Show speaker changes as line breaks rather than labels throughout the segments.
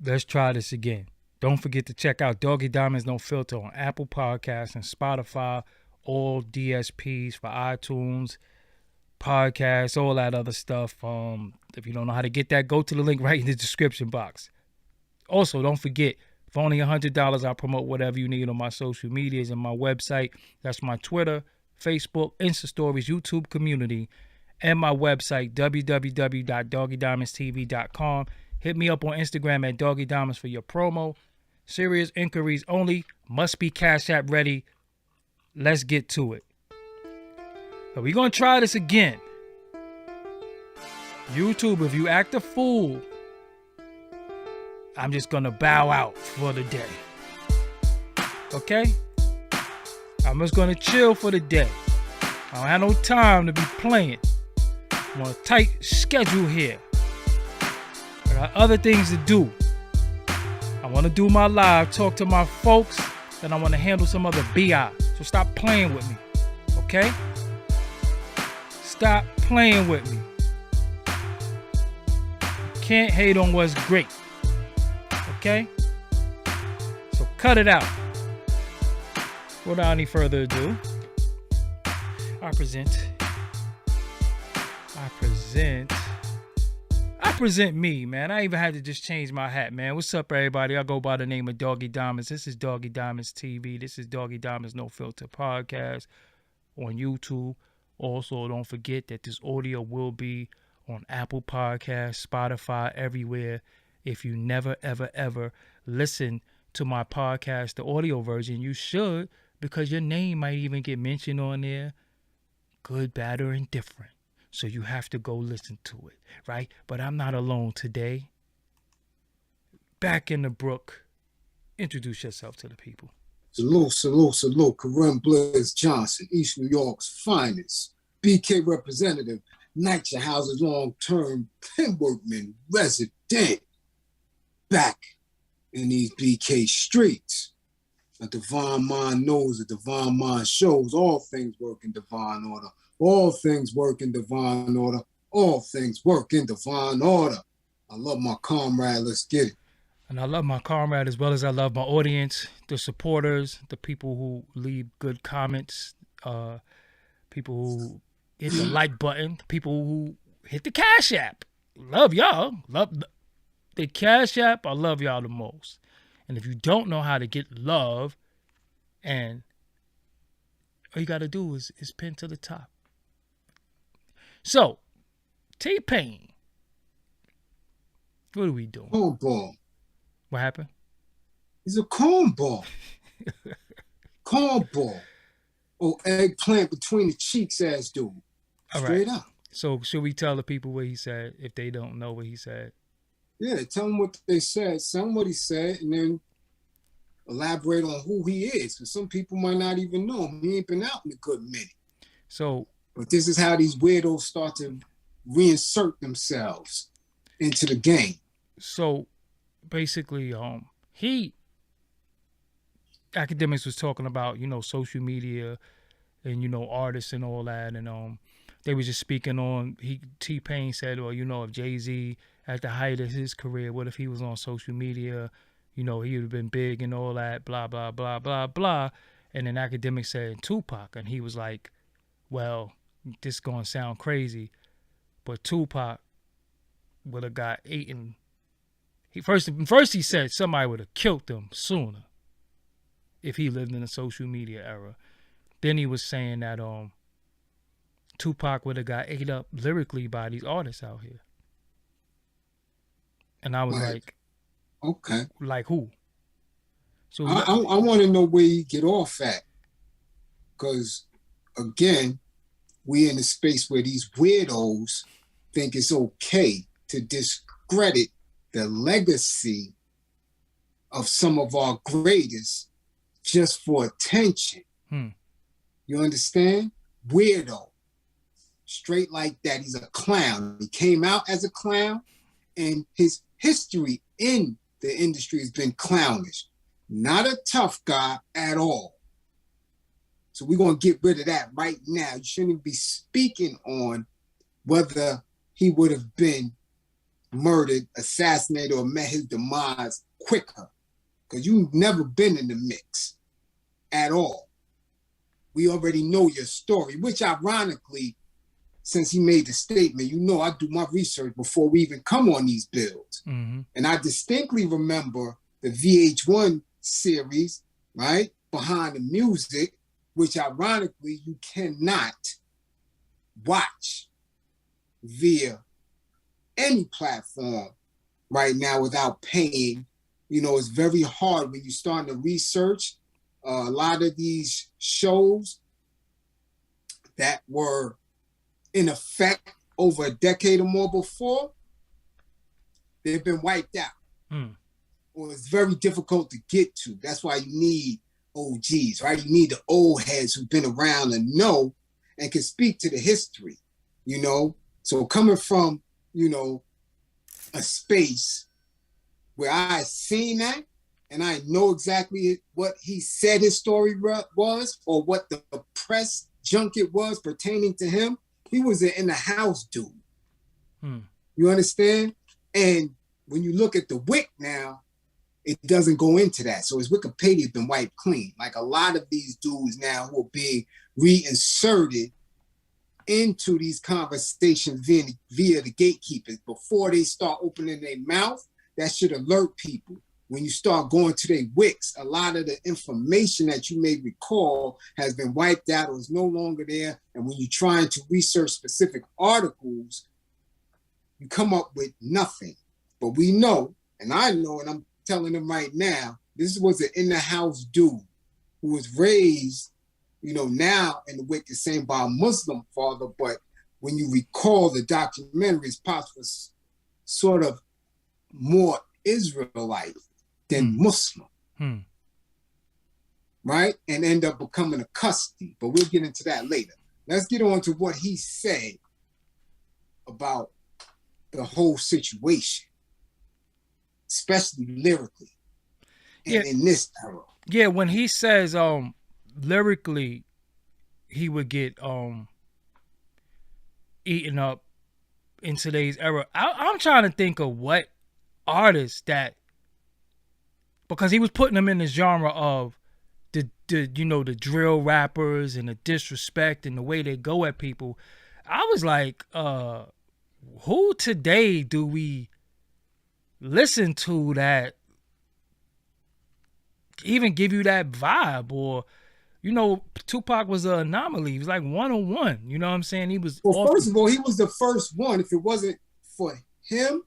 Let's try this again. Don't forget to check out Doggie Diamonds No Filter on Apple Podcasts and Spotify, all DSPs for iTunes, podcasts, all that other stuff. If you don't know how to get that, go to the link right in the description box. Also, don't forget, for only $100, I'll promote whatever you need on my social medias and my website. That's my Twitter, Facebook, Insta Stories, YouTube community, and my website, www.doggiediamondstv.com. Hit me up on Instagram at Doggie Diamonds for your promo. Serious inquiries only. Must be Cash App ready. Let's get to it. So we're going to try this again. YouTube, if you act a fool, I'm just going to bow out for the day. Okay? I'm just going to chill for the day. I don't have no time to be playing. I'm on a tight schedule here. I got other things to do. I want to do my live, talk to my folks, then I want to handle some other BI. So stop playing with me. Okay? Stop playing with me. Can't hate on what's great. Okay? So cut it out. Without any further ado, I present me, man. I even had to just change my hat, man. What's up, everybody? I go by the name of Doggie Diamonds. This is Doggie Diamonds TV. This is Doggie Diamonds No Filter Podcast on YouTube. Also, don't forget that this audio will be on Apple Podcasts, Spotify, everywhere. If you never, ever, ever listen to my podcast, the audio version, you should, because your name might even get mentioned on there. Good, bad, or indifferent. So you have to go listen to it, right? But I'm not alone today. Back in the brook. Introduce yourself to the people.
Salute, salute, salute. Kareem Blizz Johnson, East New York's finest. BK representative, NYCHA House's long-term pen workman, resident. Back in these BK streets. A divine mind knows, a divine mind shows. All things work in divine order. All things work in divine order. All things work in divine order. I love my comrade. Let's get it.
And I love my comrade as well as I love my audience, the supporters, the people who leave good comments, people who hit the like button, people who hit the Cash App. Love y'all. Love the Cash App. I love y'all the most. And if you don't know how to get love, and all you got to do is pin to the top. So, T-Pain. What are we doing?
Cornball.
What happened?
He's a cornball. Cornball. Oh, eggplant between the cheeks ass dude. Straight up.
So, should we tell the people what he said if they don't know what he said?
Yeah, tell them what they said, tell them what he said, and then elaborate on who he is. Because some people might not even know him. He ain't been out in a good minute.
So,
but this is how these weirdos start to reinsert themselves into the game.
So, basically, academics was talking about, social media and, artists and all that. And they were just speaking on, T-Pain said, well, if Jay-Z at the height of his career, what if he was on social media? He would have been big and all that, blah, blah, blah, blah, blah. And then academics said Tupac. And he was like, well, this is going to sound crazy, but Tupac would have got eaten. First he said somebody would have killed him sooner if he lived in the social media era. Then he was saying that Tupac would have got ate up lyrically by these artists out here. And I was like,
okay.
Like who? So
I want to know where you get off at. Because, again, we in a space where these weirdos think it's okay to discredit the legacy of some of our greatest just for attention. You understand? Weirdo. Straight like that. He's a clown. He came out as a clown, and his history in the industry has been clownish. Not a tough guy at all. So we're going to get rid of that right now. You shouldn't be speaking on whether he would have been murdered, assassinated, or met his demise quicker. Because you've never been in the mix at all. We already know your story, which ironically, since he made the statement, you know I do my research before we even come on these bills.
Mm-hmm.
And I distinctly remember the VH1 series, right, Behind the Music, which ironically you cannot watch via any platform right now without paying. You know, it's very hard when you start to research a lot of these shows that were in effect over a decade or more before, they've been wiped out. Or it's very difficult to get to. That's why you need OGs, right? You need the old heads who've been around and know and can speak to the history, you know? So coming from, you know, a space where I seen that and I know exactly what he said his story was or what the press junket was pertaining to him, he was an in the house dude. You understand? And when you look at the WIC now, it doesn't go into that. So his Wikipedia has been wiped clean. Like a lot of these dudes now who are being reinserted into these conversations via the gatekeepers before they start opening their mouth, that should alert people. When you start going to their WICs, a lot of the information that you may recall has been wiped out or is no longer there. And when you're trying to research specific articles, you come up with nothing. But we know, and I know, and I'm telling them right now, this was an in-the-house dude who was raised, you know, now in the WIC is saying by a Muslim father, but when you recall the documentary, his pops was sort of more Israelite than Muslim, right? And end up becoming a custody, but we'll get into that later. Let's get on to what he said about the whole situation, especially lyrically, and in this era.
Yeah, when he says lyrically he would get eaten up in today's era, I'm trying to think of what artists that, because he was putting them in the genre of the you know, the drill rappers and the disrespect and the way they go at people. I was like, who today do we listen to that even give you that vibe? Or, you know, Tupac was an anomaly. He was like 101. You know what I'm saying? He was.
Well, first of all, he was the first one. If it wasn't for him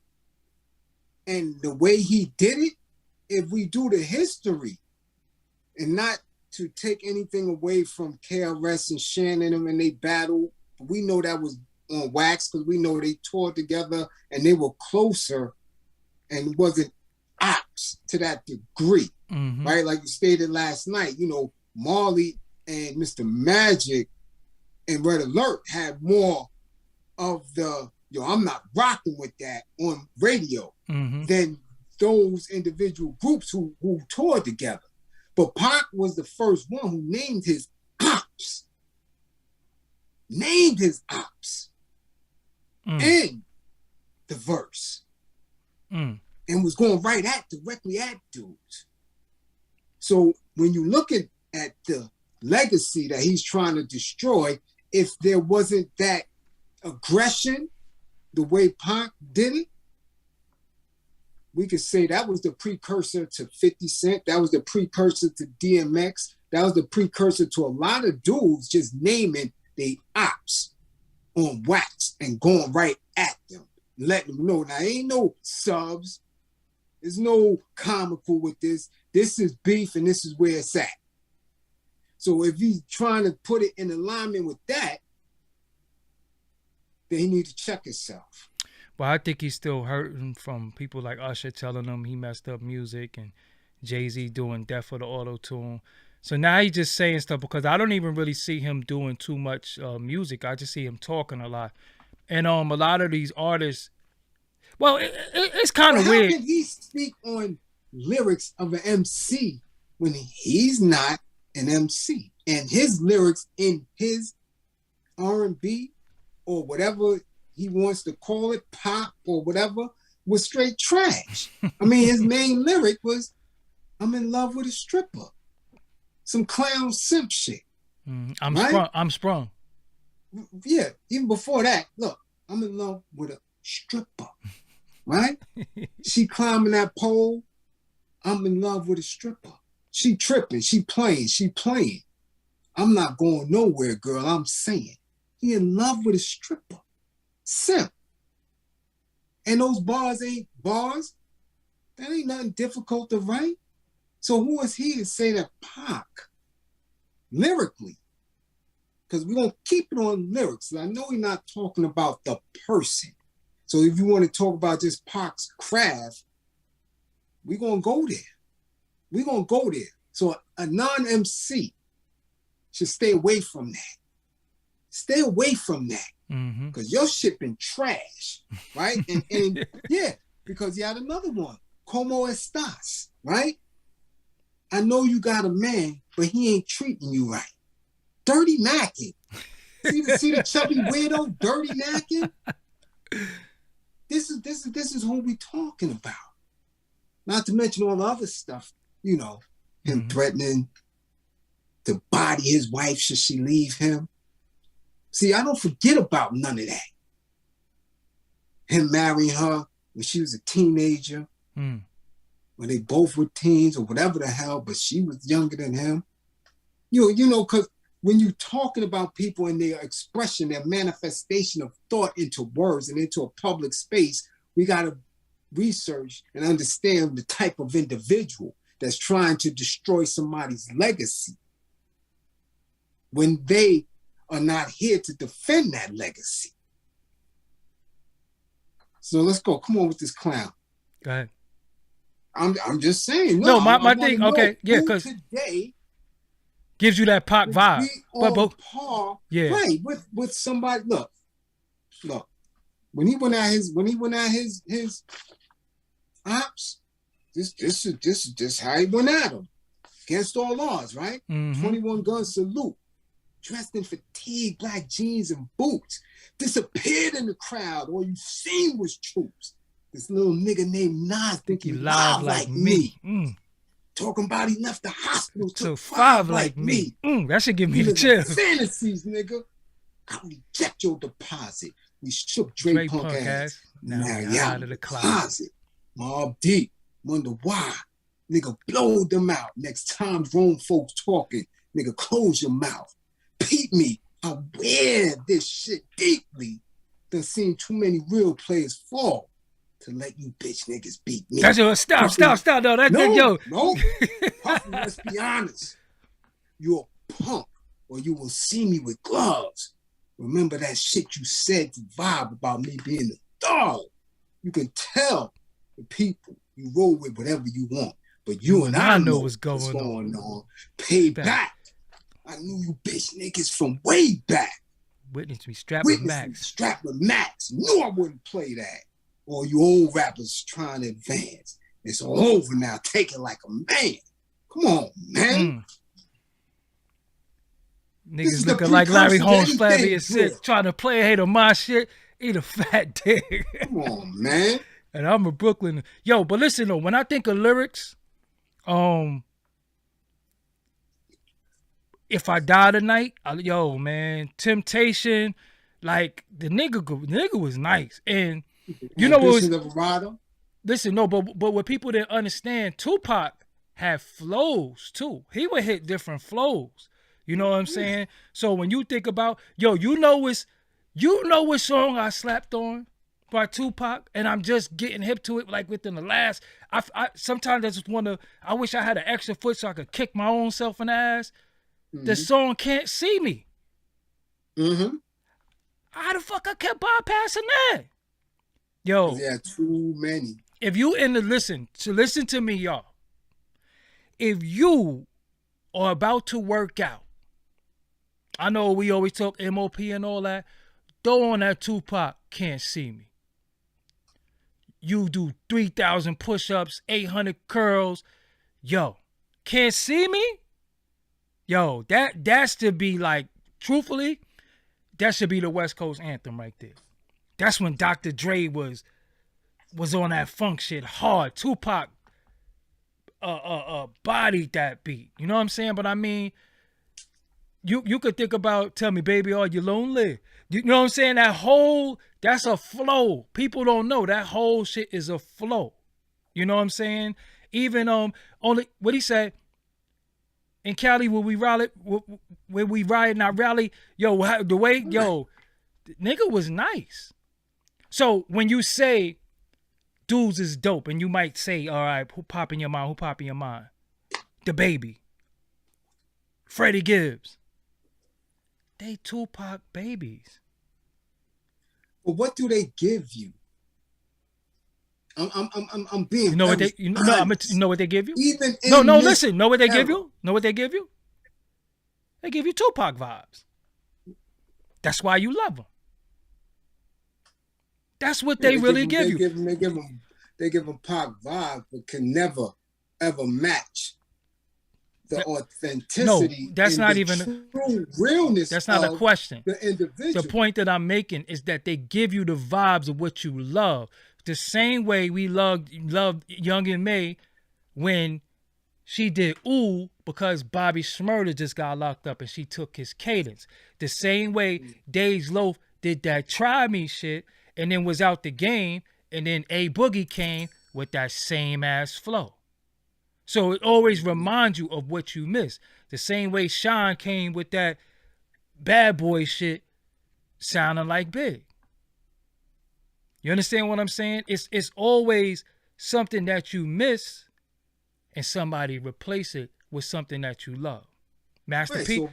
and the way he did it, if we do the history, and not to take anything away from KRS and Shannon and they battle, we know that was on wax because we know they toured together and they were closer and wasn't ops to that degree, right? Like you stated last night, you know, Marley and Mr. Magic and Red Alert had more of the, yo, I'm not rocking with that on radio than those individual groups who toured together. But Pac was the first one who named his ops. Named his ops in the verse. And was going right directly at dudes. So when you look at the legacy that he's trying to destroy, if there wasn't that aggression, the way Pac did it, we could say that was the precursor to 50 Cent. That was the precursor to DMX. That was the precursor to a lot of dudes just naming the ops on wax and going right at them, letting them know. Now, ain't no subs. There's no comical with this. This is beef and this is where it's at. So if he's trying to put it in alignment with that, then he needs to check himself.
Well, I think he's still hurting from people like Usher telling him he messed up music and Jay-Z doing Death for the Auto-Tune. So now he's just saying stuff because I don't even really see him doing too much music. I just see him talking a lot. And a lot of these artists, well, it's kind of weird.
How can he speak on lyrics of an MC when he's not an MC? And his lyrics in his R&B or whatever he wants to call it, pop or whatever, was straight trash. I mean, his main lyric was, I'm in love with a stripper. Some clown simp shit.
I'm
right?
sprung. I'm sprung.
Yeah, even before that, look, I'm in love with a stripper, right? She climbing that pole. I'm in love with a stripper. She tripping, she playing. I'm not going nowhere, girl. I'm saying. He in love with a stripper. Simp. And those bars ain't bars. That ain't nothing difficult to write. So who is he to say that Pac, lyrically, because we're going to keep it on lyrics. I know we're not talking about the person. So if you want to talk about just Pac's craft, we're going to go there. We're going to go there. So a non-MC should stay away from that. Stay away from that. Because your shit been trash, right? And yeah, because you had another one, Como Estas, right? I know you got a man, but he ain't treating you right. Dirty Mackin. See the chubby weirdo, Dirty Mackin? This is who we talking about. Not to mention all the other stuff, you know, him threatening to body his wife should she leave him. See, I don't forget about none of that. Him marrying her when she was a teenager, when they both were teens or whatever the hell, but she was younger than him. You know, because when you're talking about people and their expression, their manifestation of thought into words and into a public space, we got to research and understand the type of individual that's trying to destroy somebody's legacy when they are not here to defend that legacy. So let's go. Come on with this clown.
Go ahead.
I'm just saying.
No, my thing. Okay, yeah, because
today
gives you that Pac vibe.
Be on par,
yeah,
right? With somebody. Look. When he went at his ops, this is just how he went at him against all odds, right? 21 gun salute. Dressed in fatigue, black jeans and boots, disappeared in the crowd. All you seen was troops. This little nigga named Nas think he live like me. Talking about he left the hospital to 5 like me.
That should give me the chills.
Fantasies, nigga. I reject your deposit. We shook Dre punk ass. Now you out of the closet. Mob deep. Wonder why. Nigga, blow them out. Next time grown folks talking, nigga, close your mouth. Peep me, I wear this shit deeply. Done seen too many real players fall to let you bitch niggas beat me.
That's your stop. No,
No. Puffy, let's be honest. You're a punk, or you will see me with gloves. Remember that shit you said to vibe about me being a dog. You can tell the people you roll with whatever you want, but you and I know what's going on. Pay back. I knew you bitch niggas from way back.
Witness me strapped with Max.
Knew I wouldn't play that. Or you old rappers trying to advance. It's all over now. Take it like a man. Come on, man.
Niggas looking like Larry Holmes, flabby and sick, trying to play a hate of my shit. Eat a fat dick.
Come on, man.
And I'm a Brooklyn. Yo, but listen though, when I think of lyrics, if I die tonight, yo, man, Temptation, like the nigga was nice, and you know what was. Listen, no, but what people didn't understand, Tupac had flows too. He would hit different flows. You know what I'm saying? So when you think about, yo, you know what song I slapped on by Tupac, and I'm just getting hip to it like within the last. I sometimes I just wanna. I wish I had an extra foot so I could kick my own self in the ass. The song Can't See Me. How the fuck I kept bypassing that? Yo.
Yeah, too many.
If you listen to me, y'all. If you are about to work out, I know we always talk MOP and all that. Throw on that Tupac Can't See Me. You do 3,000 push-ups, 800 curls. Yo, Can't See Me? Yo, that should be like, truthfully, that should be the West Coast anthem right there. That's when Dr. Dre was was on that funk shit hard. Tupac bodied that beat. You know what I'm saying? But I mean, you could think about, tell me, baby, are you lonely? You know what I'm saying? That's a flow. People don't know that whole shit is a flow. You know what I'm saying? Even only what he said in Cali where we ride not rally, yo, the way, yo, the nigga was nice. So when you say dudes is dope, and you might say, all right, who popping your mind? Who popping your mind? The Baby, Freddie Gibbs. They Tupac babies.
But what do they give you? I'm being.
You know what they? You know what they give you?
Even
no. Listen. Know what they give you? Know what they give you? They give you Tupac vibes. That's why you love them. That's what they really give you.
They give them Pac vibe, but can never ever match the authenticity.
No, that's not even
true realness.
That's not a question.
The individual.
The point that I'm making is that they give you the vibes of what you love. The same way we loved Young and May when she did Ooh because Bobby Shmurda just got locked up and she took his cadence. The same way Dave's Loaf did that Try Me shit and then was out the game, and then A Boogie came with that same ass flow. So it always reminds you of what you missed. The same way Sean came with that Bad Boy shit sounding like Big. You understand what I'm saying? It's always something that you miss and somebody replace it with something that you love. Master P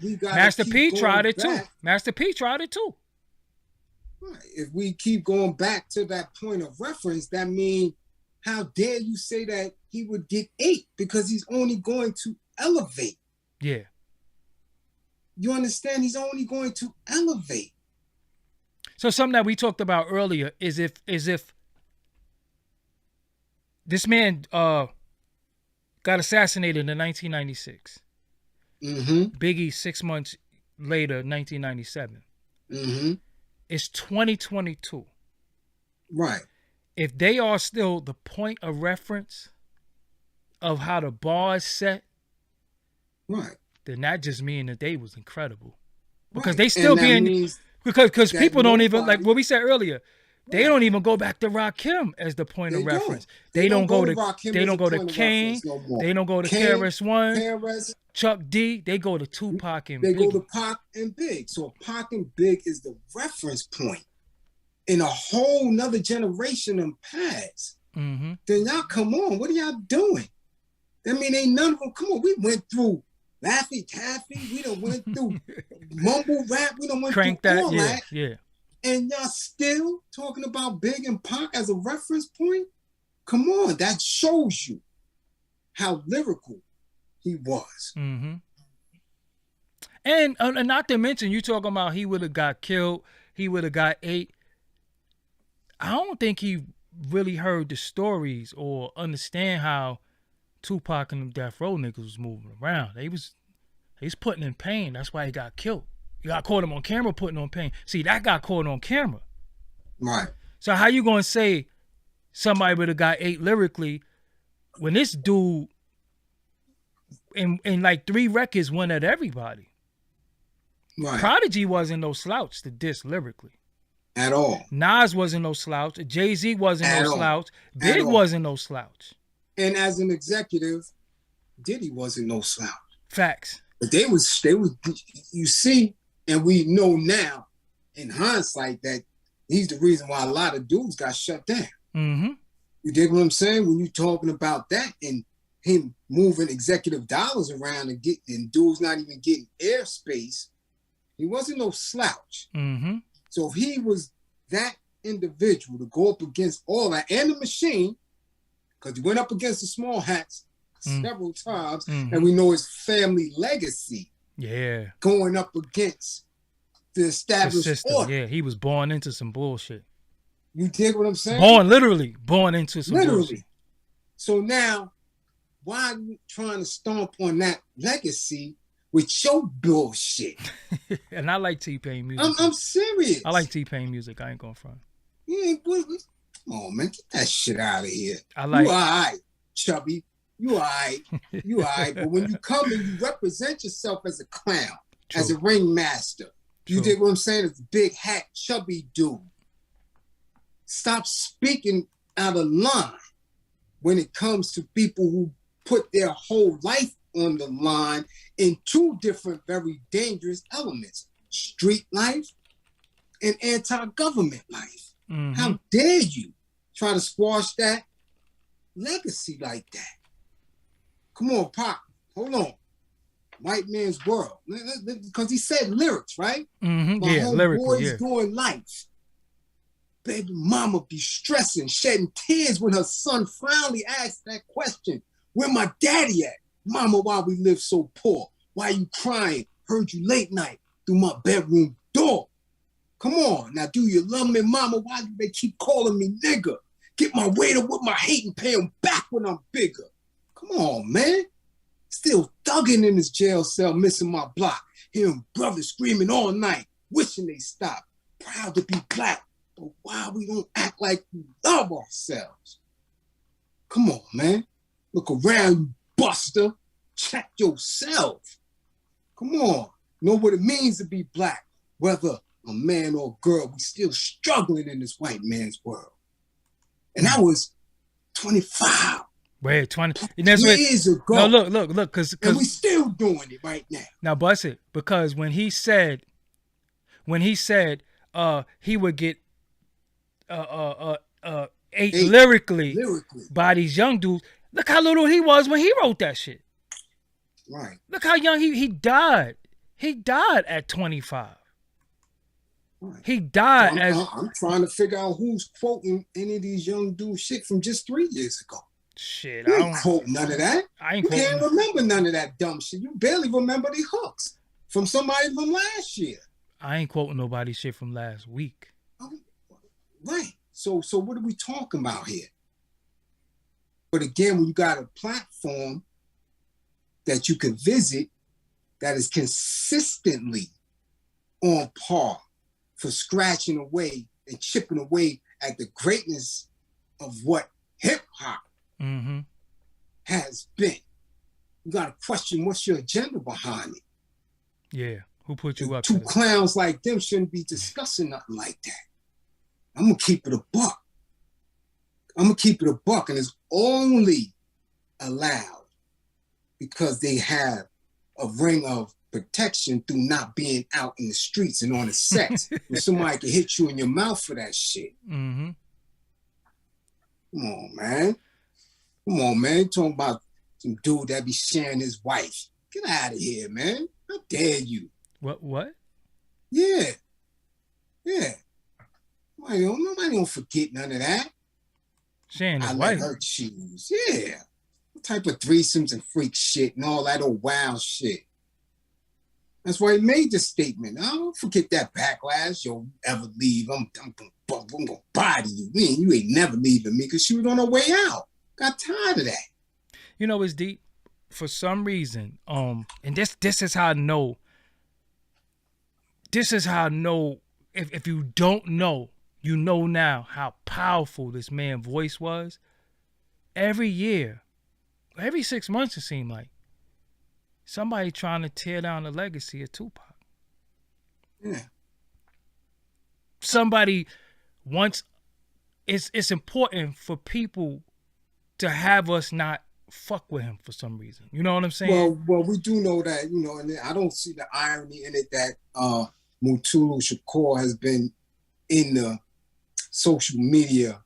tried it too. Master P tried it too.
Right. If we keep going back to that point of reference, that means, how dare you say that he would get 8 because he's only going to elevate.
Yeah.
You understand? He's only going to elevate.
So something that we talked about earlier is if this man got assassinated in 1996.
Mm-hmm.
Biggie 6 months later, 1997.
Mm-hmm.
It's 2022.
Right.
If they are still the point of reference of how the bar is set,
right,
then that just means that they was incredible. Because
right.
they still being, because people don't even, like what we said earlier, they don't even go back to Rakim as the point of reference. They don't go to Rakim. They don't go to Kane. They don't go to KRS-One, Chuck D. They go to Tupac and Big.
They go to Pac and Big. So Pac and Big is the reference point in a whole nother generation of past.
Mm-hmm.
Then y'all come on. What are y'all doing? I mean, ain't none of them. Come on, we went through Laffy Taffy. We done went through mumble rap. We done went through all that.
Yeah.
And y'all still talking about Big and Pac as a reference point? Come on, that shows you how lyrical he was.
Mm-hmm. And not to mention, you talking about he would have got killed, he would have got 8. I don't think he really heard the stories or understand how Tupac and them Death Row niggas was moving around. He's putting in pain. That's why he got killed. You got caught him on camera putting on pain. See, that got caught on camera.
Right.
So how you gonna say somebody would have got 8 lyrically when this dude in like 3 records went at everybody?
Right.
Prodigy wasn't no slouch to diss lyrically.
At all.
Nas wasn't no slouch. Jay-Z wasn't no slouch. Big wasn't no slouch.
And as an executive, Diddy wasn't no slouch.
Facts.
But they was, you see, and we know now, in hindsight, that he's the reason why a lot of dudes got shut down.
Mm-hmm.
You dig what I'm saying? When you talking about that and him moving executive dollars around and dudes not even getting airspace, he wasn't no slouch.
Mm-hmm.
So if he was that individual to go up against all that and the machine, because he went up against the small hats several times, and we know his family legacy.
Yeah.
Going up against the established order.
Yeah, he was born into some bullshit.
You dig what I'm saying?
Literally born into some bullshit.
So now, why are you trying to stomp on that legacy with your bullshit?
And I like T-Pain music.
I'm serious.
I like T-Pain music. I ain't going front.
Yeah, come on, man, get that shit out of here.
I
You
like.
all right, chubby. You all right. You all right. But when you come and you represent yourself as a clown, as a ringmaster, you dig what I'm saying? As a big hat, chubby dude. Stop speaking out of line when it comes to people who put their whole life on the line in two different, very dangerous elements: street life and anti-government life.
Mm-hmm.
How dare you try to squash that legacy like that? Come on, Pop. Hold on. White man's world. Because he said lyrics, right?
Mm-hmm.
My
Yeah, lyrically,
boys doing life. Baby mama be stressing, shedding tears when her son finally asked that question. Where my daddy at? Mama, why we live so poor? Why you crying? Heard you late night through my bedroom door. Come on, now do you love me, mama? Why do they keep calling me nigga? Get my weight up with my hate and pay them back when I'm bigger. Come on, man. Still thugging in his jail cell, missing my block. Hearing brothers screaming all night, wishing they stop. Proud to be black, but why we don't act like we love ourselves? Come on, man. Look around, you buster. Check yourself. Come on. Know what it means to be black. Whether a man or a girl, we still struggling in this white man's world. And I was 25.
Wait, 20
years ago.
No, look, because
and we still doing it right now.
Now, bust it, because when he said he would get ate lyrically by these young dudes. Look how little he was when he wrote that shit.
Right.
Look how young he died. He died at 25. Right. He died
I'm trying to figure out who's quoting any of these young dudes shit from just 3 years ago.
Shit,
you ain't quote none of that. You can't remember none of that dumb shit. You barely remember the hooks from somebody from last year.
I ain't quoting nobody's shit from last week.
Right. So what are we talking about here? But again, when you got a platform that you can visit that is consistently on par for scratching away and chipping away at the greatness of what hip-hop has been, you got to question what's your agenda behind it.
Yeah, who put you up?
Two clowns like them shouldn't be discussing nothing like that. I'm going to keep it a buck. I'm going to keep it a buck, and it's only allowed because they have a ring of protection through not being out in the streets and on the sets where somebody can hit you in your mouth for that shit.
Mm-hmm.
Come on, man. Come on, man. Talking about some dude that be sharing his wife. Get out of here, man. How dare you?
What?
Yeah. Nobody don't forget none of that.
Sharing his
I
wife.
let her choose. Yeah. What type of threesomes and freak shit and all that old wild shit. That's why he made this statement. I don't forget that backlash. You'll ever leave. I'm gonna body you. You ain't never leaving me, because she was on her way out. Got tired of that.
You know, it's deep. For some reason, and this is how I know. This is how I know. If you don't know, you know now how powerful this man's voice was. Every year, every 6 months, it seemed like somebody trying to tear down the legacy of Tupac.
Yeah.
Somebody wants. It's important for people to have us not fuck with him for some reason. You know what I'm saying?
Well, we do know that, and I don't see the irony in it that Mutulu Shakur has been in the social media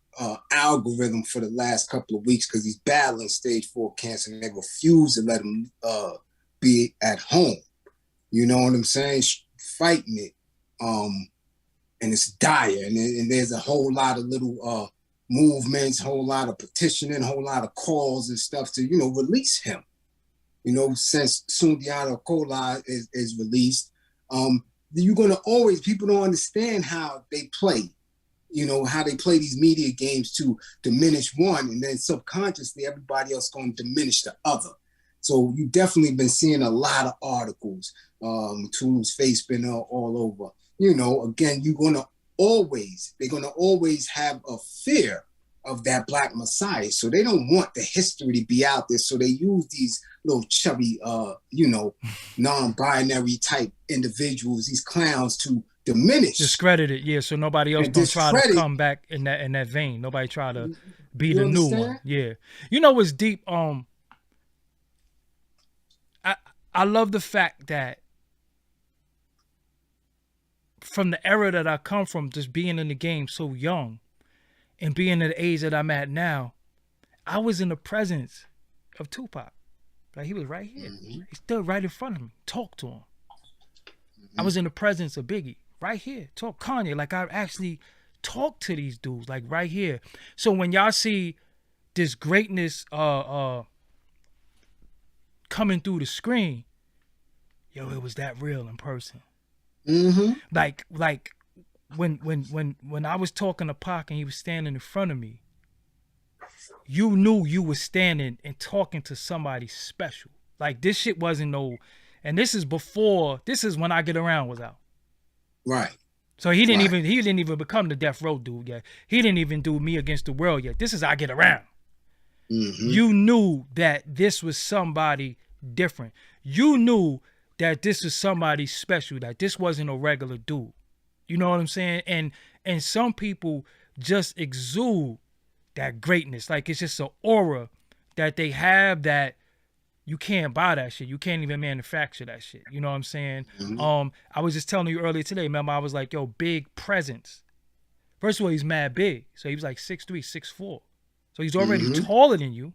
algorithm for the last couple of weeks because he's battling stage 4 cancer and they refuse to let him be at home. You know what I'm saying? Fighting it. And it's dire. And there's a whole lot of little movements, whole lot of petitioning, whole lot of calls and stuff to, release him. Since Sundiata Kola is released, you're going to always, people don't understand how they play, how they play these media games to diminish one, and then subconsciously everybody else going to diminish the other. So you definitely been seeing a lot of articles, Tulu's face been all over. Again, they're going to always have a fear of that Black Messiah. So they don't want the history to be out there. So they use these little chubby, non-binary type individuals, these clowns, to diminish,
discredit it. Yeah, so nobody else don't try to come back in that vein. Nobody try to be the new one. Yeah, you know what's deep? I love the fact that from the era that I come from, just being in the game so young and being at the age that I'm at now, I was in the presence of Tupac. Like, he was right here. Mm-hmm. He stood right in front of me. Talk to him. Mm-hmm. I was in the presence of Biggie. Right here. Talk Kanye. Like, I actually talked to these dudes. Like, right here. So when y'all see this greatness coming through the screen, yo, it was that real in person.
Mm-hmm.
Like when I was talking to Pac and he was standing in front of me, you knew you were standing and talking to somebody special. Like, this shit wasn't no, and this is when I Get Around was out.
Right.
So he didn't even become the Death Row dude yet. He didn't even do Me Against the World yet. This is I Get Around. Mm-hmm. You knew that this was somebody different. You knew that this is somebody special, that this wasn't a regular dude. You know what I'm saying? And some people just exude that greatness. Like, it's just an aura that they have that you can't buy that shit. You can't even manufacture that shit. You know what I'm saying? Mm-hmm. I was just telling you earlier today, remember, I was like, yo, big presence. First of all, he's mad big. So he was like 6'3", 6'4". So he's already taller than you.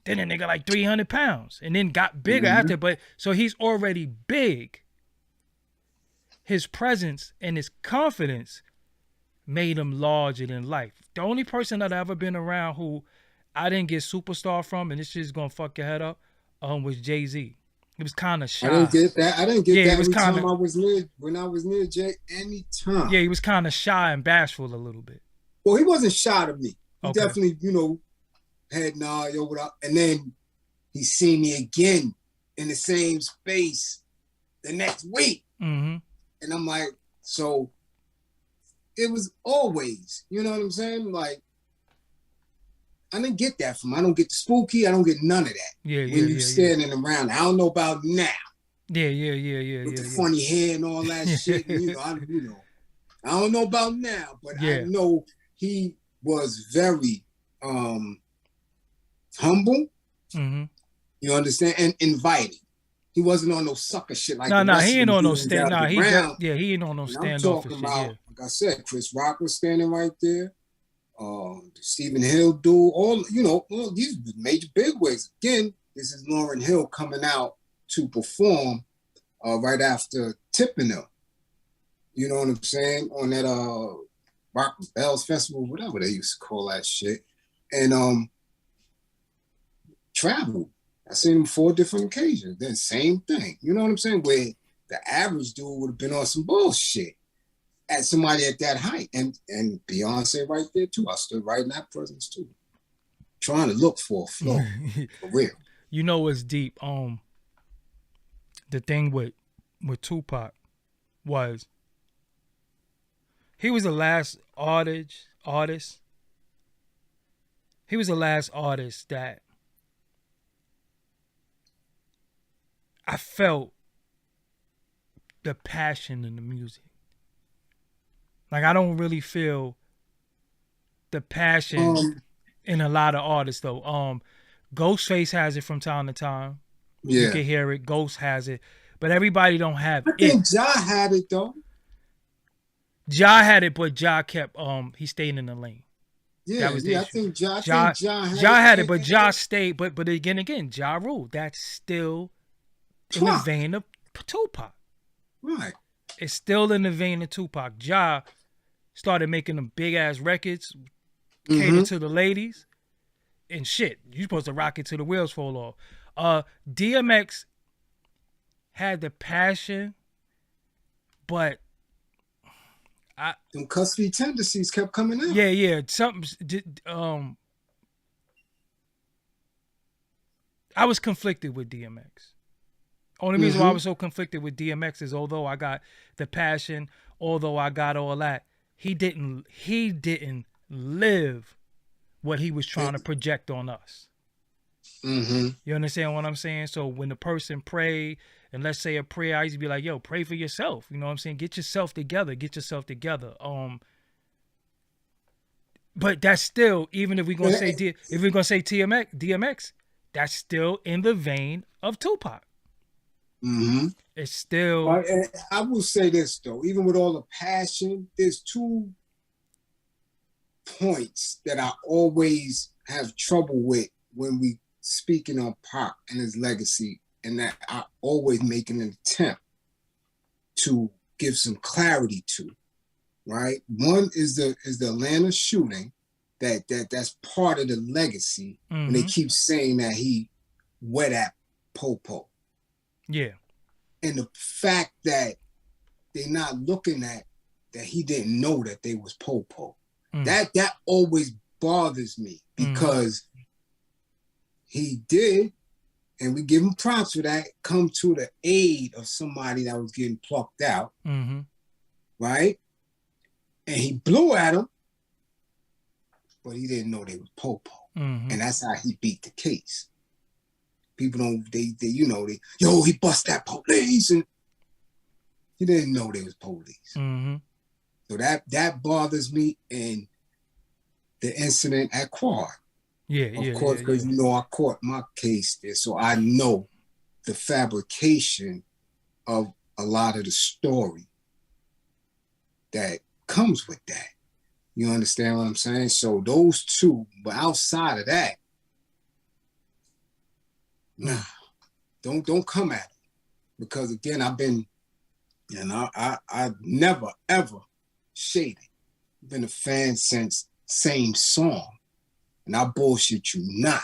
Then a nigga like 300 pounds and then got bigger after. But so he's already big. His presence and his confidence made him larger than life. The only person that I've ever been around who I didn't get superstar from, and this shit's gonna fuck your head up, was Jay-Z. He was kind of shy.
I didn't get that. When I was near Jay, anytime.
Yeah, he was kind of shy and bashful a little bit.
Well, he wasn't shy to me. He definitely, head nod, yo, what up? And then he seen me again in the same space the next week.
Mm-hmm.
And I'm like, so it was always, you know what I'm saying? Like, I didn't get that from him. I don't get the spooky. I don't get none of that.
Yeah,
when you standing around. I don't know about now.
Yeah.
With the funny hair and all that shit. And, I don't know about now, but I know he was very humble.
Mm-hmm.
You understand? And inviting. He wasn't on no sucker shit like
he ain't on no stand. He ain't on no standoff shit.
Like I said, Chris Rock was standing right there. Stephen Hill dude, all these major bigwigs. Again, this is Lauryn Hill coming out to perform right after Tippinell. You know what I'm saying? On that Rock Bells Festival, whatever they used to call that shit. And traveled. I seen him 4 different occasions. Then same thing. You know what I'm saying? Where the average dude would have been on some bullshit at somebody at that height. And Beyonce right there too. I stood right in that presence too. Trying to look for a flow. For real.
You know what's deep? The thing with Tupac was he was the last artist. He was the last artist that I felt the passion in the music. Like, I don't really feel the passion in a lot of artists though. Ghostface has it from time to time. Yeah. You can hear it. Ghost has it. But everybody don't have it.
I think Ja had it though.
Ja had it, but Ja kept he stayed in the lane.
Yeah, that was the issue. I think
Ja had it, but Ja stayed. But again, Ja Rule. That's still in the vein of Tupac.
Right.
It's still in the vein of Tupac. Ja started making them big ass records, catered to the ladies, and shit. You supposed to rock it till the wheels fall off. DMX had the passion, but
them custody tendencies kept coming out.
Yeah. I was conflicted with DMX. Only reason why I was so conflicted with DMX is although I got the passion, although I got all that, he didn't live what he was trying to project on us.
Mm-hmm.
You understand what I'm saying? So when the person prayed, and let's say a prayer, I used to be like, yo, pray for yourself. You know what I'm saying? Get yourself together. But that's still, even if we're gonna say DMX, that's still in the vein of Tupac.
Mm-hmm.
It's still.
But I will say this though, even with all the passion, there's 2 points that I always have trouble with when we speaking on Pac and his legacy, and that I always make an attempt to give some clarity to. Right, one is the Atlanta shooting, that's part of the legacy, and they keep saying that he wet at Popo.
Yeah,
and the fact that they're not looking at that he didn't know that they was Popo. That always bothers me, because he did, and we give him props for that, come to the aid of somebody that was getting plucked out, right? And he blew at him, but he didn't know they was Popo. And that's how he beat the case. People don't, yo, he bust that police, and he didn't know they was police. So that bothers me. And the incident at Quad. Of course, because I caught my case there, so I know the fabrication of a lot of the story that comes with that. You understand what I'm saying? So those 2, but outside of that, nah, don't come at it. Because again, I've been, I never ever shaded. Been a fan since Same Song, and I bullshit you not.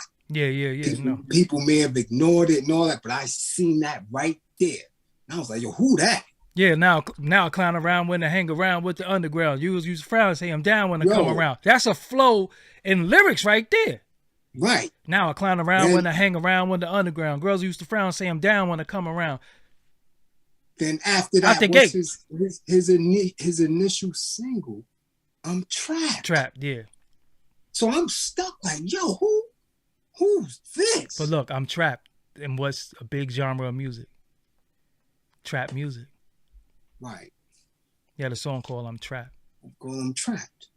People may have ignored it and all that, but I seen that right there. And I was like, yo, who that?
Yeah, now I clown around when I hang around with the underground. You use frown, say I'm down when I come around. That's a flow in lyrics right there.
Right.
Now I clown around when I hang around with the underground. Girls used to frown, say I'm down when I come around.
Then after that was his initial single, I'm Trapped.
Trapped, yeah.
So I'm stuck like, yo, who's this?
But look, I'm trapped in what's a big genre of music. Trap music.
Right.
He had a song called I'm Trapped.
I'm Trapped.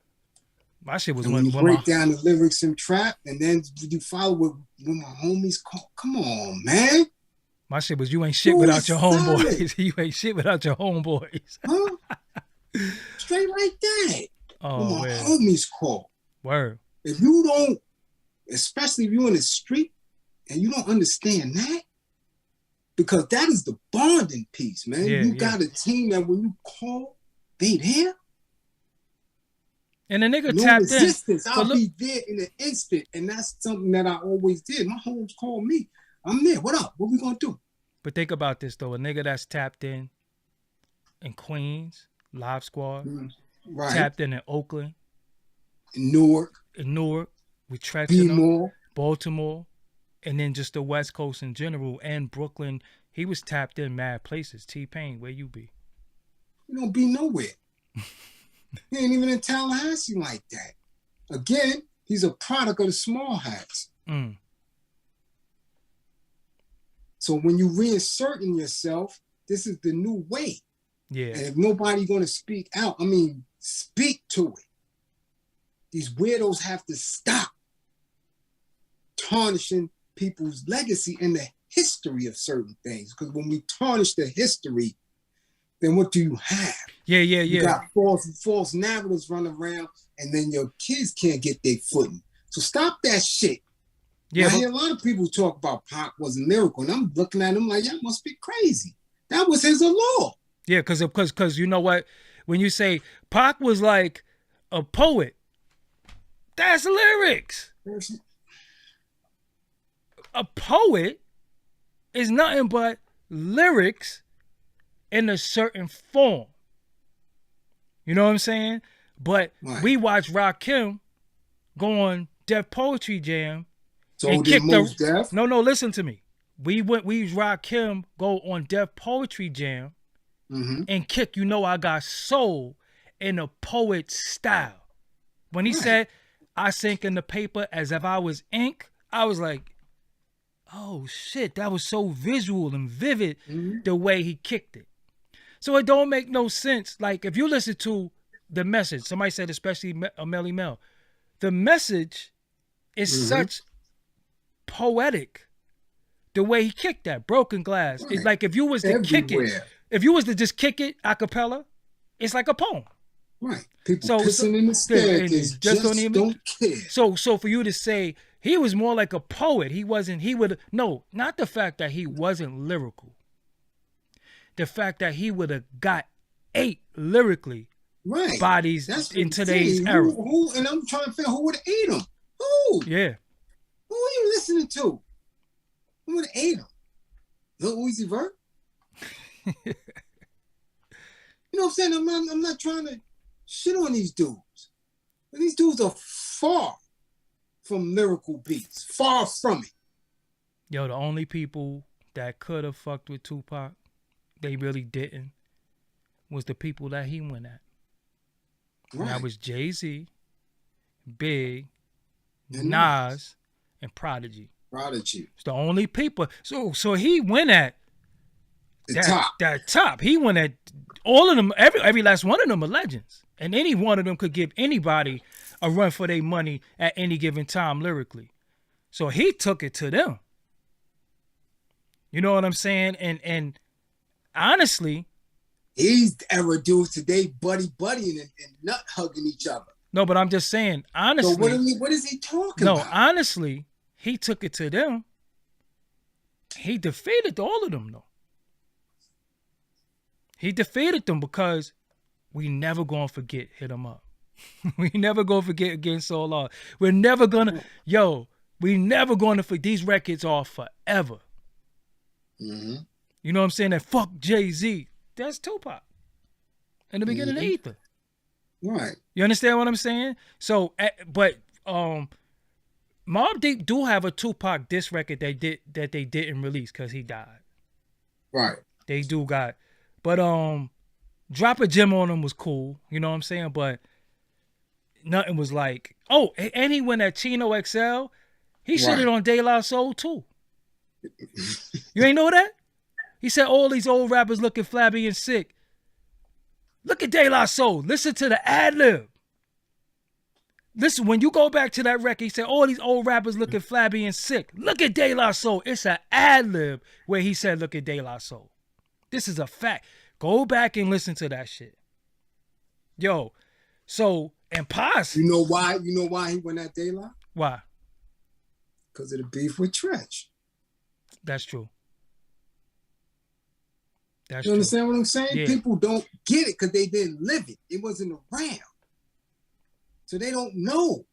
My shit was
and when you break down the lyrics in Trap, and then you follow with my homies call. Come on, man.
My shit was you ain't shit without your homeboys. You ain't shit without your homeboys.
Huh? Straight like that.
Oh,
when my homies call.
Word.
If you don't, especially if you're in the street and you don't understand that, because that is the bonding piece, man. You got a team that when you call, they there.
And the nigga tapped
resistance. I'll be there in an instant. And that's something that I always did. My homies call me. I'm there. What up? What we gonna do?
But think about this though. A nigga that's tapped in Queens, Live Squad,
right.
Tapped in Oakland,
in Newark,
with Treacher, Baltimore, and then just the West Coast in general and Brooklyn. He was tapped in mad places. T-Pain, where you be?
You don't be nowhere. He ain't even in Tallahassee like that. Again, he's a product of the small hats. So when you reinserting yourself, this is the new way.
Yeah.
And if nobody gonna speak out, speak to it. These weirdos have to stop tarnishing people's legacy and the history of certain things. Because when we tarnish the history, then what do you have? You got false narratives running around, and then your kids can't get their footing. So stop that shit. I hear a lot of people talk about Pac was a miracle, and I'm looking at him like, y'all must be crazy. That was his allure.
Yeah, because you know what? When you say Pac was like a poet, that's lyrics. A poet is nothing but lyrics in a certain form. You know what I'm saying? But we watched Rakim go on Def Poetry Jam.
So did Mos Def?
No, listen to me. We Rakim go on Def Poetry Jam and kick I Got Soul in a poet style. When he said, I sank in the paper as if I was ink. I was like, oh shit, that was so visual and vivid the way he kicked it. So it don't make no sense. Like if you listen to the message, somebody said especially Melly Mel, the message is such poetic. The way he kicked that broken glass.
Right.
It's like if you was to kick it, if you was to just kick it a cappella, it's like a poem.
Right. People pissing in the staircase just don't care.
So for you to say he was more like a poet, not the fact that he wasn't lyrical. The fact that he would have got 8 lyrically bodies in today's era.
Who, and I'm trying to figure out who would have ate him. Who?
Yeah.
Who are you listening to? Who would have ate him? Lil Uzi Vert? You know what I'm saying? I'm not trying to shit on these dudes. But these dudes are far from lyrical beats. Far from it.
Yo, the only people that could have fucked with Tupac, they really didn't, was the people that he went at. Right. And that was Jay-Z, Big, Nas, and Prodigy. It's the only people. So he went at that top. He went at all of them. Every last one of them are legends. And any one of them could give anybody a run for their money at any given time lyrically. So he took it to them. You know what I'm saying? And honestly,
these era dudes today buddying and nut hugging each other.
No, but I'm just saying, honestly.
So what is he talking about?
No, honestly, he took it to them. He defeated all of them, though. He defeated them because we never gonna forget Hit 'Em Up. We never gonna forget Against All Law. We never gonna forget. These records are forever. You know what I'm saying? That fuck Jay-Z. That's Tupac. In the beginning of Ether.
Right.
You understand what I'm saying? So, but Mobb Deep do have a Tupac diss record that they didn't release because he died.
Right.
They do got, but Drop a Gem on him was cool. You know what I'm saying? But nothing was like, oh, and he went at Chino XL. He shitted on De La Soul too. You ain't know that? He said all these old rappers looking flabby and sick. Look at De La Soul. Listen to the ad-lib. Listen, when you go back to that record, he said all these old rappers looking flabby and sick. Look at De La Soul. It's an ad-lib where he said, look at De La Soul. This is a fact. Go back and listen to that shit. Yo, so, and Paz.
You know why he went at De La?
Why?
Because of the beef with Tretch.
That's true.
You understand what I'm saying?
Yeah.
People don't get it because they didn't live it. It wasn't around. So they don't know.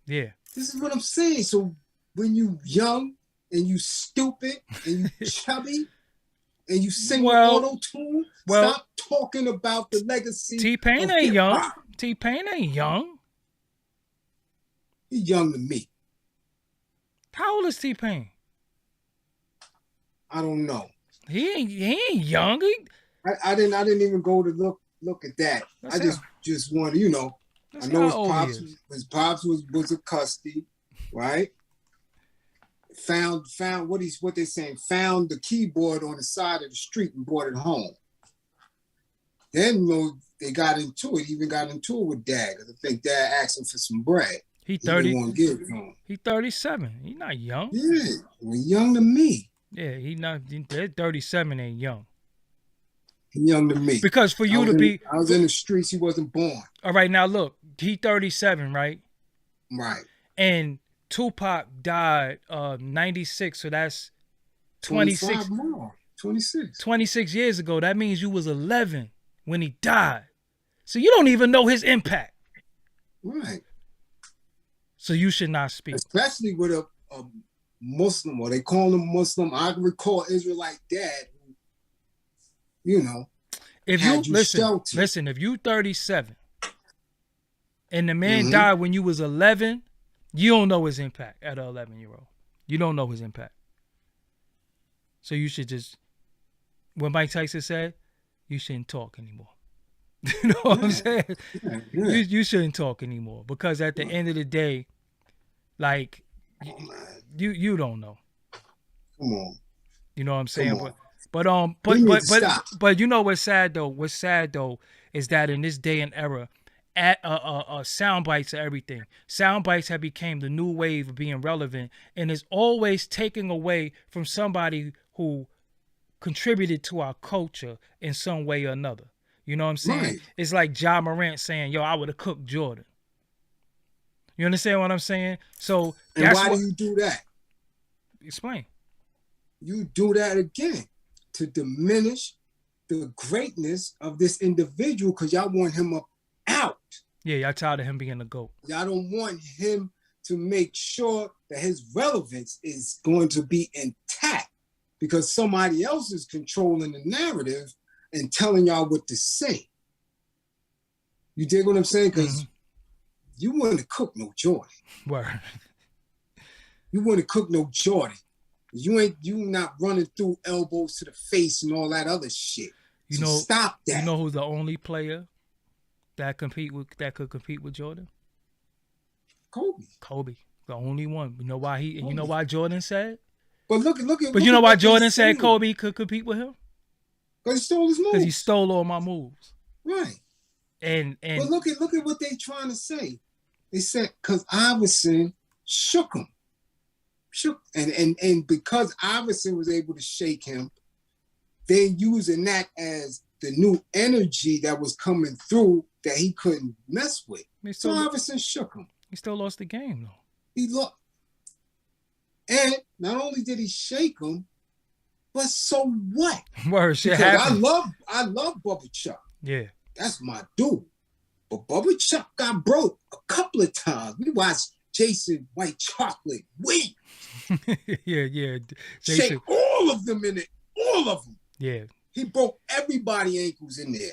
Yeah.
This is what I'm saying. So when you young and you stupid and you chubby and you sing with auto-tune, stop talking about the legacy.
T-Pain ain't young. T-Pain ain't young.
He's young to me.
How old is T-Pain?
I don't know.
He ain't young.
I didn't even go to look at that. I just wanted, you know. I know his pops was a custody, right? Found what they saying, found the keyboard on the side of the street and brought it home. Then they got into it, even got into it with Dad. I think Dad asked him for some bread.
He 30.
He didn't want to give it to him.
He 37. He not young.
Yeah, well, young to me.
Yeah, he not. 37 ain't young.
He young to me.
Because for you to be,
I was in the streets. He wasn't born.
All right, now look, he 37, right?
Right.
And Tupac died 96, so that's 26
more. 26.
26 years ago. That means you was 11 when he died. So you don't even know his impact.
Right.
So you should not speak.
Especially with a Muslim, or they call him Muslim. I recall Israelite dad, who, you know,
if you listen, if you 37 and the man died when you was 11, you don't know his impact at an 11-year-old. You don't know his impact. So you should just, what Mike Tyson said, you shouldn't talk anymore. You know what I'm
Yeah,
saying?
yeah,
You
yeah.
you shouldn't talk anymore because at the
Right.
end of the day, like
Oh man,
you don't know.
come on,
You know what I'm
come
saying?
on.
But
We need to stop.
but you know what's sad though? What's sad though is that in this day and era, at sound bites are everything. Sound bites have become the new wave of being relevant, and is always taking away from somebody who contributed to our culture in some way or another. You know what I'm saying?
Right.
It's like Ja Morant saying, "Yo, I would have cooked Jordan." You understand what I'm saying? So
And
that's
why do
what.
you do that?
Explain.
You do that again to diminish the greatness of this individual because y'all want him up out.
Yeah, y'all tired of him being a goat.
Y'all don't want him to make sure that his relevance is going to be intact because somebody else is controlling the narrative and telling y'all what to say. You dig what I'm saying? Because you wouldn't cook no Jordan.
Word.
You wouldn't cook no Jordan. You not running through elbows to the face and all that other shit.
You
So
know,
stop that.
you know who's the only player that could compete with Jordan?
Kobe.
Kobe, the only one. You know why he? And you know
Kobe.
why Jordan said?
But look at.
But you know why Jordan said Kobe could compete with him?
Because he stole his moves.
Because he stole all my moves.
Right.
And
But look at what they trying to say. They said because Iverson shook him. And because Iverson was able to shake him, they're using that as the new energy that was coming through that he couldn't mess with. So Iverson shook him.
He still lost the game though.
He lost. And not only did he shake him, but so what?
Word, shit happened.
I love Bubba Chuck.
Yeah.
That's my dude. But Bubba Chuck got broke a couple of times. We watched Jason White Chocolate wait.
yeah.
Jason. Shake all of them in it. All of them.
Yeah.
He broke everybody's ankles in there.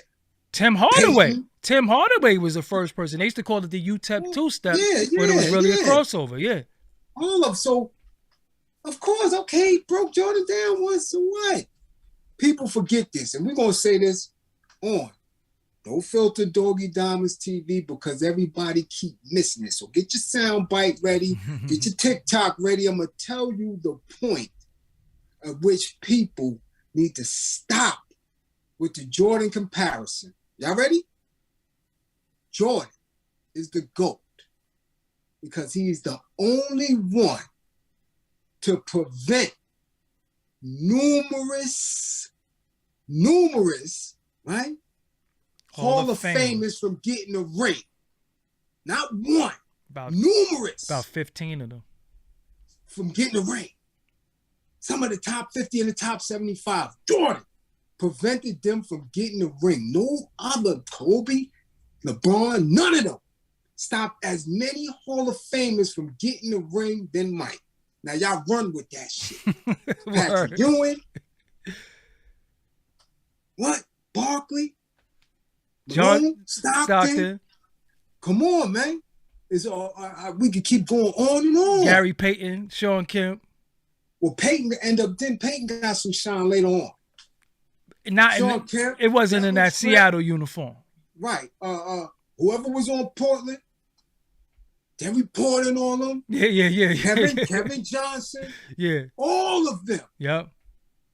Tim Hardaway was the first person. They used to call it the UTEP two-step, but it was really a crossover. Yeah.
All of so, of course, okay, broke Jordan down once, so what? People forget this, and we're gonna say this on No Filter Doggie Diamonds TV because everybody keep missing it. So get your sound bite ready, get your TikTok ready. I'm gonna tell you the point at which people need to stop with the Jordan comparison. Y'all ready? Jordan is the GOAT because he's the only one to prevent numerous, right? Hall of Famers from getting a ring. Not one. Numerous.
About 15 of them.
From getting a ring. Some of the top 50 and the top 75. Jordan prevented them from getting a ring. No other, Kobe, LeBron, none of them stopped as many Hall of Famers from getting a ring than Mike. Now y'all run with that shit. Patrick Ewing. What? Barkley?
John
Stockton. Come on, man. It's we could keep going on and on.
Gary Payton, Sean Kemp.
Well, Payton got some shine later on.
It wasn't in that Seattle uniform.
Right. Whoever was on Portland, they reporting on them.
Yeah.
Kevin Johnson.
Yeah.
All of them.
Yep.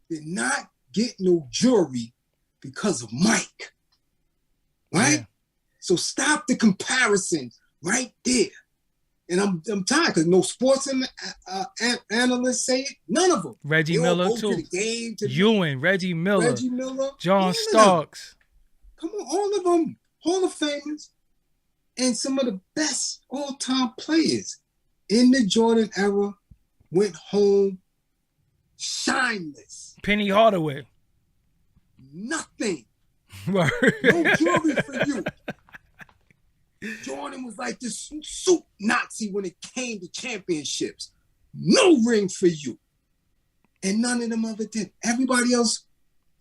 Did not get no jury because of Mike. Right? Yeah. So stop the comparisons right there. And I'm tired because no sports analysts say it. None of them.
Reggie Miller too. Ewing, Reggie Miller, John Starks.
Come on, all of them. Hall of Famers. And some of the best all-time players in the Jordan era went home shineless.
Penny Hardaway.
Nothing. No jury for you. Jordan was like this soup Nazi when it came to championships. No ring for you. And none of them ever did. Everybody else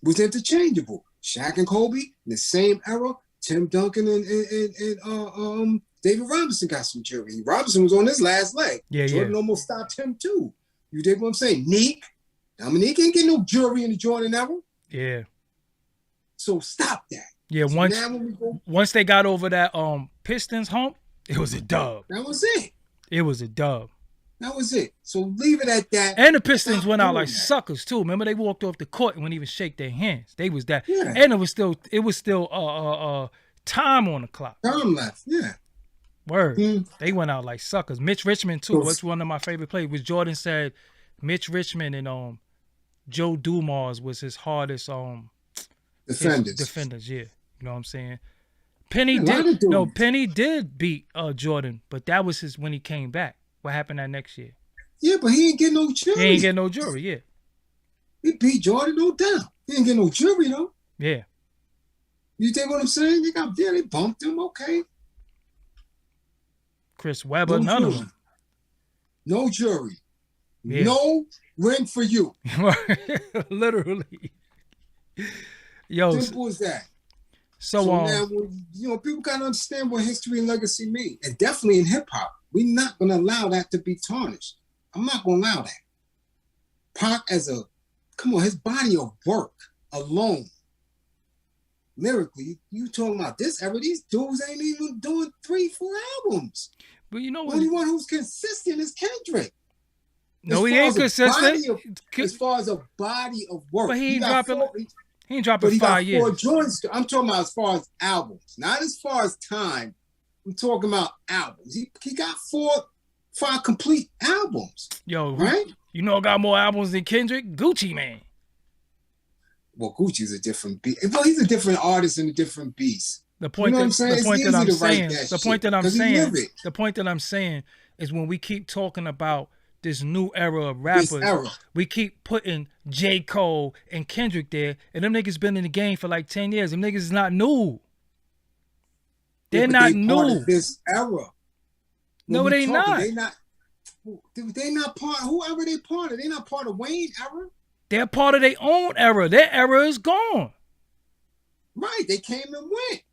was interchangeable. Shaq and Kobe in the same era. Tim Duncan and David Robinson got some jury. Robinson was on his last leg. Jordan almost stopped him too. You dig what I'm saying? Dominique ain't getting no jury in the Jordan era.
Yeah.
So stop that.
Yeah,
So now when we go,
once they got over that Pistons hump, it was a dub.
that was it.
It was a dub.
That was it. So leave it at that.
And the Pistons
Stop
went out
doing
like
that.
suckers too. Remember they walked off the court and wouldn't even shake their hands. They was that.
Yeah.
And it was still time on the clock.
Time left. Yeah.
Word. They went out like suckers. Mitch Richmond too.
So-
That's one of my favorite plays. Was Jordan said Mitch Richmond and Joe Dumars was his hardest
Defenders.
Yeah. You know what I'm saying? Penny
Yeah, a lot of
did no
dudes.
Penny did beat Jordan, but that was his when he came back. What happened that next year?
Yeah, but he ain't get no
He
jury.
ain't get no jury, yeah.
He beat Jordan, no doubt. He ain't get no jury though.
Yeah.
You think what I'm saying? They bumped him. Okay.
Chris Webber,
No
none of
jury.
them.
No jury.
Yeah.
No ring for you.
Literally. Yo,
Simple as that.
so
now, people gotta understand what history and legacy mean, and definitely in hip hop, we're not gonna allow that to be tarnished. I'm not gonna allow that. Pac his body of work alone, lyrically, you talking about this era? These dudes ain't even doing 3-4 albums.
but you know
The
what?
only one who's consistent is Kendrick.
No,
As
he
far
ain't
as a body
consistent.
as far as a body of work,
But he ain't
got
dropping.
four-
He ain't
But
dropping
he got
5
4
years.
joints. I'm talking about as far as albums, not as far as time. I'm talking about albums. He got 5 complete albums,
Yo,
right?
you know, got more albums than Kendrick. Gucci Man.
Well, Gucci's a different beast. Well, he's a different artist and a different beast.
The point
You know what I'm
that
saying?
the
It's
point that
easy
I'm
to write
saying,
that
the
shit,
point that I'm
'cause he
saying,
live it.
the point that I'm saying is when we keep talking about this new era of
This
rappers,
era.
we keep putting J. Cole and Kendrick there, and them niggas been in the game for like 10 years. Them niggas is not new. They're
Yeah, but
not
they part
new.
of this era.
No,
When we
they
talking,
not.
They not part. Whoever they part of, they not part of Wayne era.
They're part of their own era. Their era is gone.
Right? They came and went.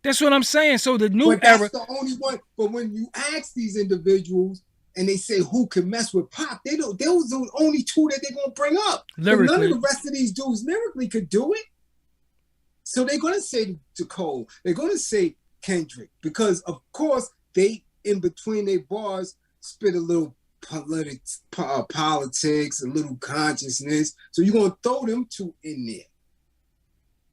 That's what I'm saying. So the new
But that's
era,
the only one. But when you ask these individuals and they say who can mess with Pop, they don't. Those are the only 2 that they're gonna bring up. But none
Lyrically.
of the rest of these dudes lyrically could do it. So they're gonna say to Cole, they're gonna say Kendrick, because of course they in between their bars spit a little politics, a little consciousness. So you're gonna throw them 2 in there.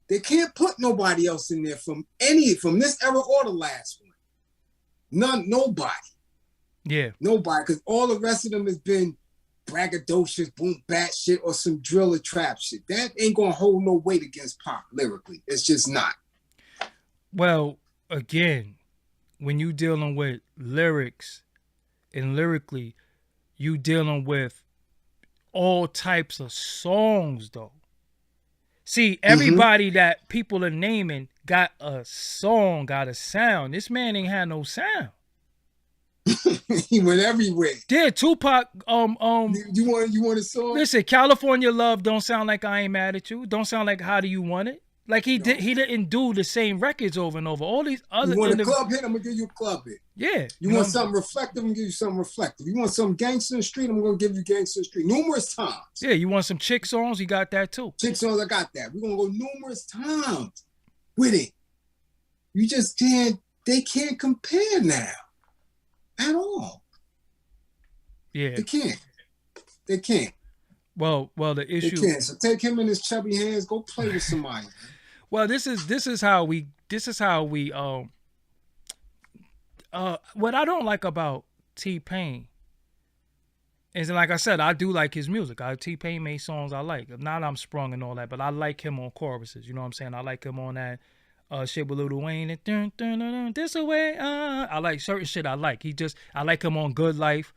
They can't put nobody else in there from this era or the last one. Nobody.
yeah.
Nobody, because all the rest of them has been braggadocious, boom, bat shit, or some drill or trap shit. That ain't gonna hold no weight against Pop lyrically. It's just not.
Well, again, when you dealing with lyrics and lyrically, you dealing with all types of songs, though. See, everybody that people are naming got a song, got a sound. This man ain't had no sound.
He went everywhere.
Yeah, Tupac.
You want a song?
Listen, California Love don't sound like I Ain't Mad at You. Don't sound like How Do You Want It. Like he didn't do the same records over and over. All these other.
You want a club hit? I'm gonna give you a club hit.
Yeah.
You want something reflective? I'm gonna give you something reflective. You want some gangster in the street? I'm gonna give you gangster in the street numerous times.
Yeah, you want some chick songs? You got that too.
Chick songs, I got that. We're gonna go numerous times with it. You just can't. They can't compare now at all.
Yeah.
They can't. They can't.
Well, the
They
issue.
can't. So take him in his chubby hands. Go play with somebody.
Well, this is how we what I don't like about T-Pain is, like I said, I do like his music. T-Pain made songs I like. Not I'm sprung and all that, but I like him on choruses. You know what I'm saying? I like him on that shit with Lil Wayne and dun, dun, dun, dun, this away. I like certain shit I like. I like him on Good Life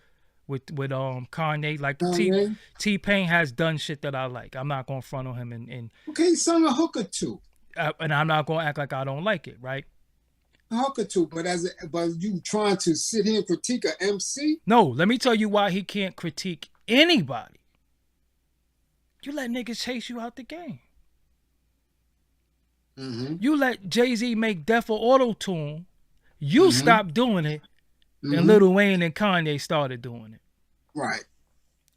with Kanye. Like T-Pain has done shit that I like. I'm not gonna front on him and
Okay, he sung a hook or two.
And I'm not gonna act like I don't like it, right?
A hook or two, but you trying to sit here and critique a MC?
No, let me tell you why he can't critique anybody. You let niggas chase you out the game.
Mm-hmm.
You let Jay-Z make Def or Auto-Tune. You stopped doing it, and Lil Wayne and Kanye started doing it.
Right.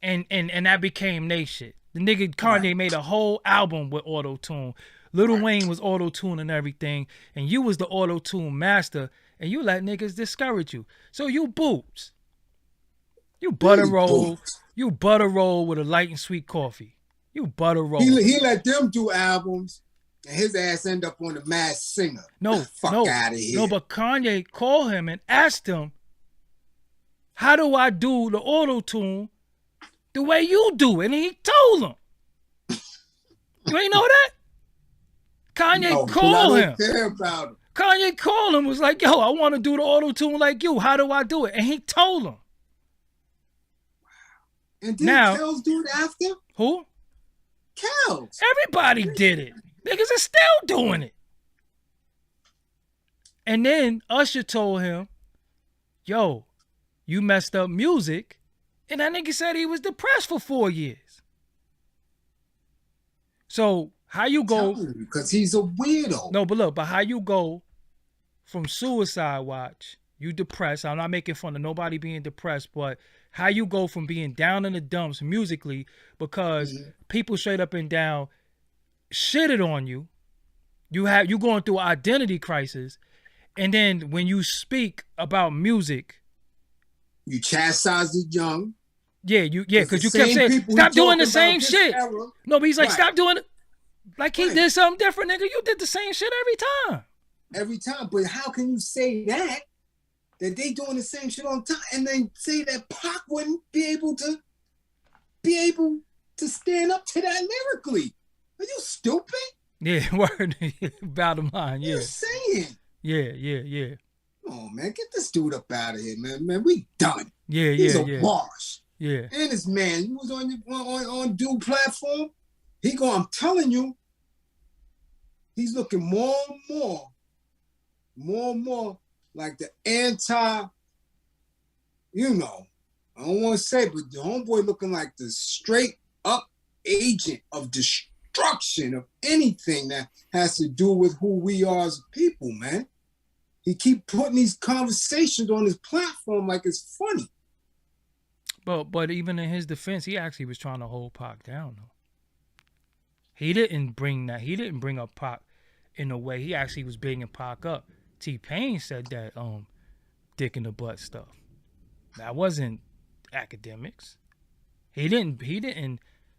And that became they shit. The nigga Kanye made a whole album with Auto-Tune. Lil Wayne was auto-tune and everything, and you was the auto-tune master, and you let niggas discourage you. So you boobs. You butter roll. You butter roll with a light and sweet coffee. You butter roll.
He let them do albums, and his ass end up on The Masked Singer. Fuck out of here.
No, but Kanye called him and asked him, how do I do the auto-tune the way you do it? And he told him. You ain't know that? Kanye called him. Kanye called him, was like, yo, I want to do the auto-tune like you. How do I do it? And he told him.
And did Kells do it after?
Who?
Kells.
Everybody did it. Niggas are still doing it. And then Usher told him, yo, you messed up music. And that nigga said he was depressed for 4 years. So how you go?
Because he's a weirdo.
No, but look, but how you go from Suicide Watch, you depressed. I'm not making fun of nobody being depressed, but how you go from being down in the dumps musically because people straight up and down shitted on you. You going through an identity crisis, and then when you speak about music,
you chastise the young.
Because you kept saying stop doing the same shit. No, but he's like stop doing it. Like he did something different, nigga. You did the same shit every time. But
how can you say that they doing the same shit on time, and then say that Pac wouldn't be able to stand up to that lyrically? Are you stupid?
Yeah, word. Bottom line, yeah.
You're saying.
Yeah.
Oh man, get this dude up out of here, man. Man, we done.
He's
a wash.
Yeah.
And this man, you was on dude platform. I'm telling you, he's looking more and more like the I don't want to say, but the homeboy looking like the straight up agent of destruction of anything that has to do with who we are as people, man. He keep putting these conversations on his platform like it's funny.
But even in his defense, he actually was trying to hold Pac down, though. He didn't bring that. He didn't bring up Pac in a way. He actually was bigging Pac up. T-Pain said that dick in the butt stuff. That wasn't academics. He didn't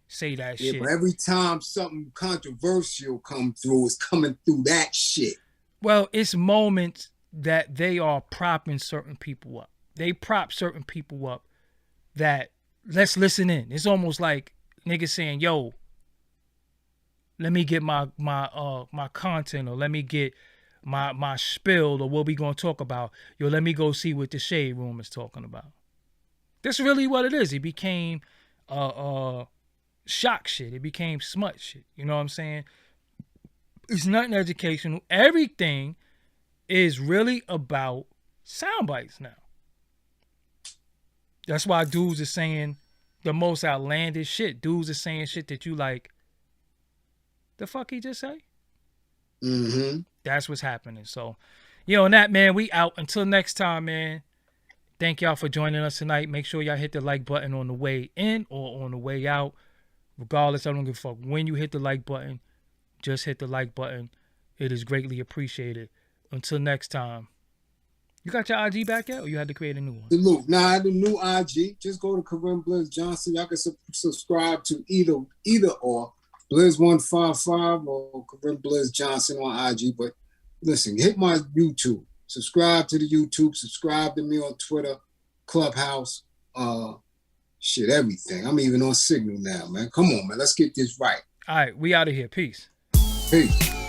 say that shit.
Yeah, but every time something controversial come through, it's coming through that shit.
Well, it's moments that they are propping certain people up. They prop certain people up that let's listen in. It's almost like niggas saying, yo, let me get my content, or let me get my spill, or what we gonna talk about. Yo, let me go see what the Shade Room is talking about. That's really what it is. It became shock shit. It became smut shit. You know what I'm saying? It's nothing educational. Everything is really about sound bites now. That's why dudes are saying the most outlandish shit. Dudes are saying shit that you like, the fuck he just say?
Mm-hmm.
That's what's happening. So, on that, man, we out. Until next time, man. Thank y'all for joining us tonight. Make sure y'all hit the like button on the way in or on the way out. Regardless, I don't give a fuck. When you hit the like button, just hit the like button. It is greatly appreciated. Until next time. You got your IG back yet, or you had to create a new one?
The new IG. Just go to Corinne Blizz Johnson. Y'all can subscribe to either or. Blizz155 or Corinne Blizz Johnson on IG. But listen, hit my YouTube. Subscribe to the YouTube. Subscribe to me on Twitter, Clubhouse, everything. I'm even on Signal now, man. Come on, man. Let's get this right.
All right, we out of here. Peace.
Peace.